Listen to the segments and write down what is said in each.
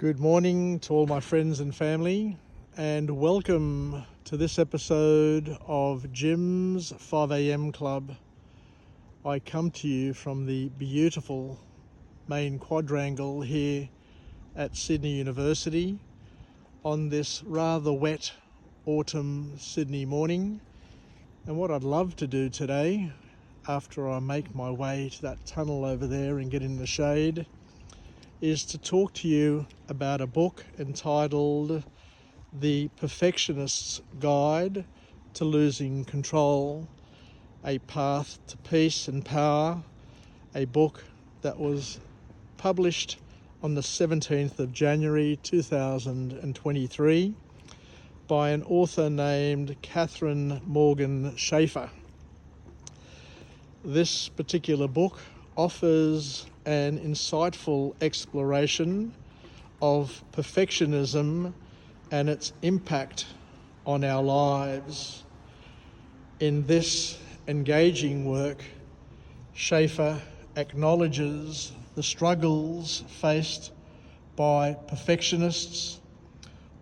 Good morning to all my friends and family, and welcome to this episode of Jim's 5am Club. I come to you from the beautiful main quadrangle here at Sydney University on this rather wet autumn Sydney morning. And what I'd love to do today, after I make my way to that tunnel over there and get in the shade, is to talk to you about a book entitled The Perfectionist's Guide to Losing Control, A Path to Peace and Power, a book that was published on the 17th of January 2023 by an author named Katherine Schafler. This particular book offers an insightful exploration of perfectionism and its impact on our lives. In this engaging work, Schafler acknowledges the struggles faced by perfectionists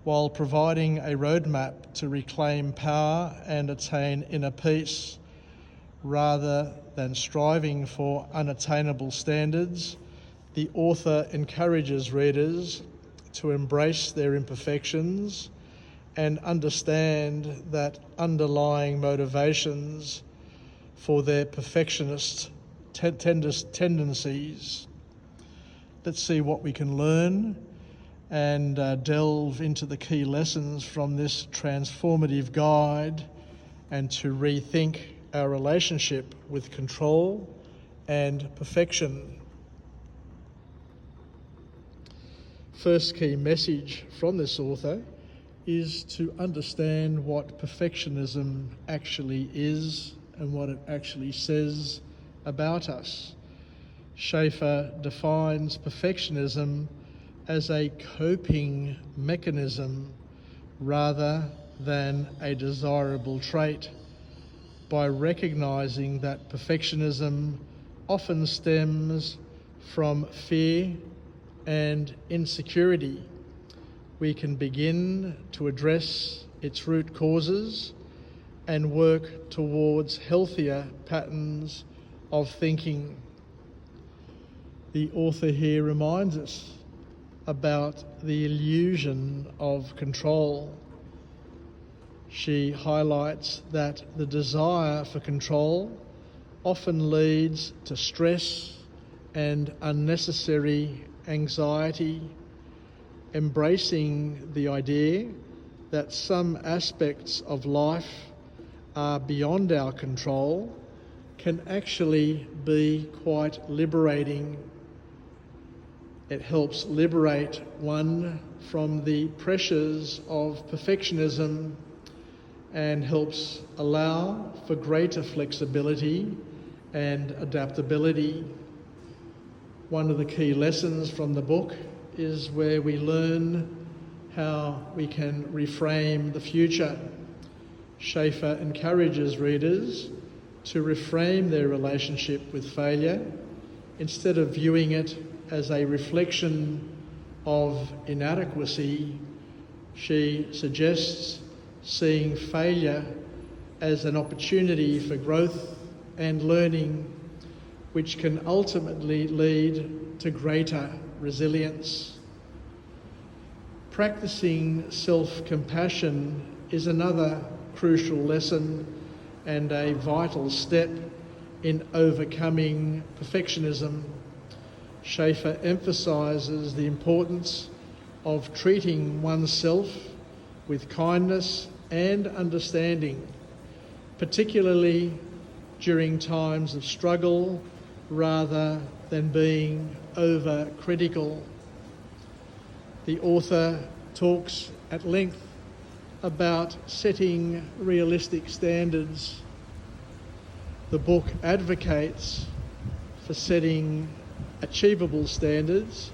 while providing a roadmap to reclaim power and attain inner peace. Rather than striving for unattainable standards, the author encourages readers to embrace their imperfections and understand that underlying motivations for their perfectionist tendencies. Let's see what we can learn and delve into the key lessons from this transformative guide, and to rethink our relationship with control and perfection. First key message from this author is to understand what perfectionism actually is and what it actually says about us. Schafler defines perfectionism as a coping mechanism rather than a desirable trait, by recognizing that perfectionism often stems from fear and insecurity. We can begin to address its root causes and work towards healthier patterns of thinking. The author here reminds us about the illusion of control. She highlights that the desire for control often leads to stress and unnecessary anxiety. Embracing the idea that some aspects of life are beyond our control can actually be quite liberating. It helps liberate one from the pressures of perfectionism and helps allow for greater flexibility and adaptability. One of the key lessons from the book is where we learn how we can reframe the future. Schafler encourages readers to reframe their relationship with failure. Instead of viewing it as a reflection of inadequacy, she suggests seeing failure as an opportunity for growth and learning, which can ultimately lead to greater resilience. Practicing self-compassion is another crucial lesson and a vital step in overcoming perfectionism. Schafler emphasises the importance of treating oneself with kindness and understanding, particularly during times of struggle, rather than being over-critical. The author talks at length about setting realistic standards. The book advocates for setting achievable standards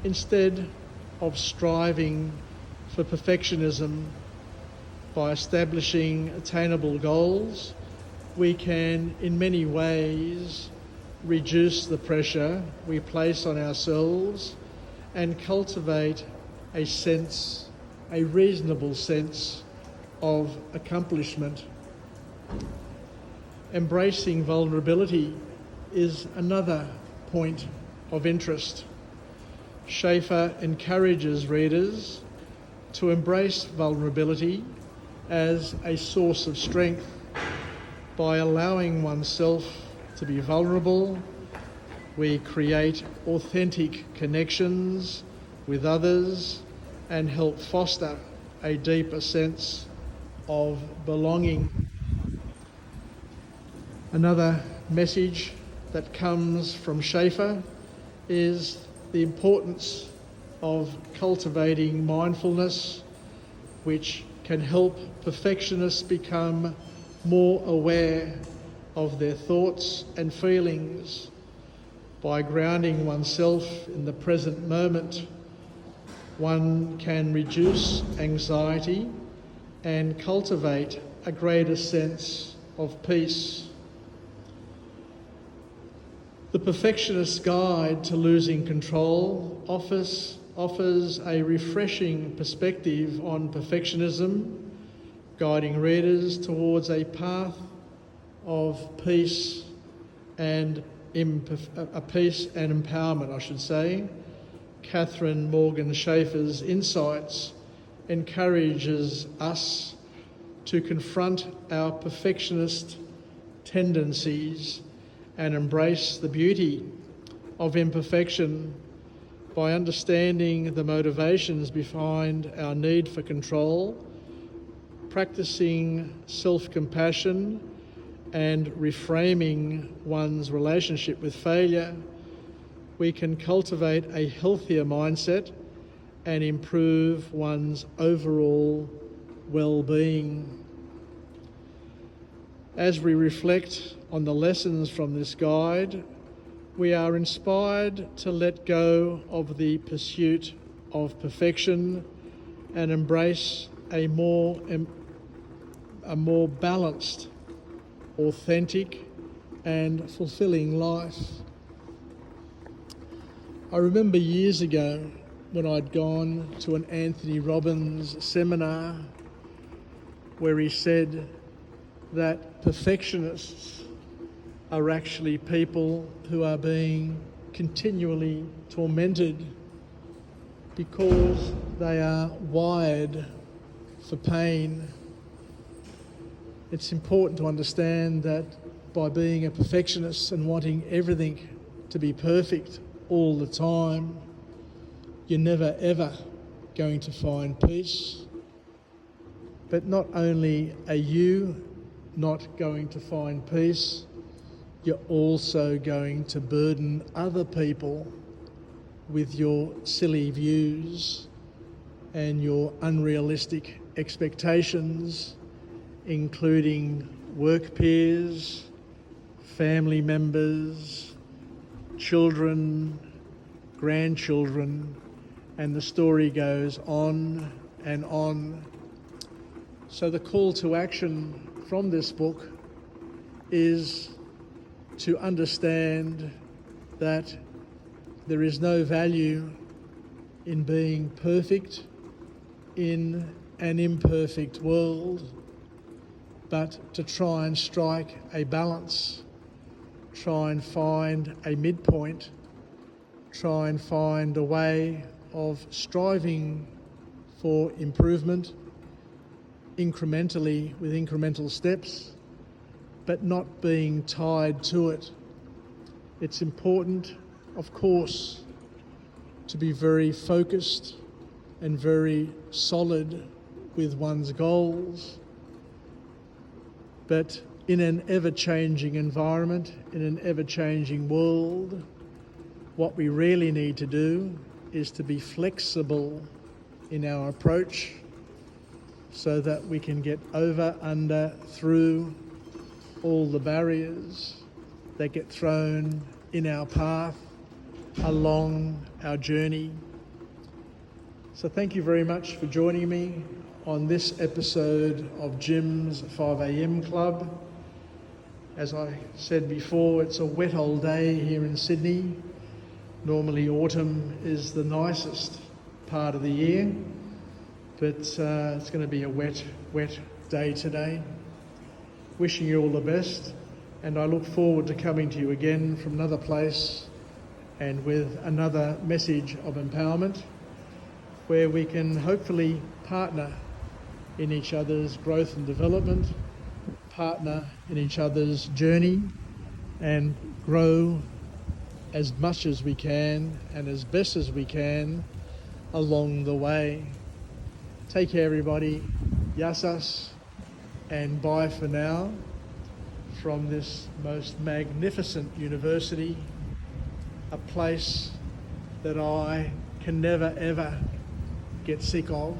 instead of striving for perfectionism. By establishing attainable goals, we can, in many ways, reduce the pressure we place on ourselves and cultivate a reasonable sense of accomplishment. Embracing vulnerability is another point of interest. Schafler encourages readers to embrace vulnerability as a source of strength by allowing oneself to be vulnerable. We create authentic connections with others and help foster a deeper sense of belonging. Another message that comes from Schafler is the importance of cultivating mindfulness, which can help perfectionists become more aware of their thoughts and feelings. By grounding oneself in the present moment, one can reduce anxiety and cultivate a greater sense of peace. The Perfectionist's Guide to Losing Control offers a refreshing perspective on perfectionism, guiding readers towards a path of peace and empowerment, I should say. Katherine Morgan Schaffer's insights encourages us to confront our perfectionist tendencies and embrace the beauty of imperfection by understanding the motivations behind our need for control, practicing self-compassion and reframing one's relationship with failure. We can cultivate a healthier mindset and improve one's overall well-being. As we reflect on the lessons from this guide, we are inspired to let go of the pursuit of perfection and embrace a more balanced, authentic and fulfilling life. I remember years ago when I'd gone to an Anthony Robbins seminar where he said that perfectionists are actually people who are being continually tormented because they are wired for pain. It's important to understand that by being a perfectionist and wanting everything to be perfect all the time, you're never ever going to find peace. But not only are you not going to find peace, you're also going to burden other people with your silly views and your unrealistic expectations, including work peers, family members, children, grandchildren, and the story goes on and on. So the call to action from this book is to understand that there is no value in being perfect in an imperfect world, but to try and strike a balance, try and find a midpoint, try and find a way of striving for improvement incrementally with incremental steps, but not being tied to it. It's important, of course, to be very focused and very solid with one's goals, but in an ever-changing environment, in an ever-changing world, what we really need to do is to be flexible in our approach so that we can get over, under, through all the barriers that get thrown in our path along our journey. So thank you very much for joining me on this episode of Jim's 5am Club. As I said before, it's a wet old day here in Sydney. Normally autumn is the nicest part of the year, but it's going to be a wet day today. Wishing you all the best, and I look forward to coming to you again from another place and with another message of empowerment, where we can hopefully partner in each other's growth and development, partner in each other's journey, and grow as much as we can and as best as we can along the way. Take care, everybody. Yassas, and bye for now from this most magnificent university, a place that I can never ever get sick of.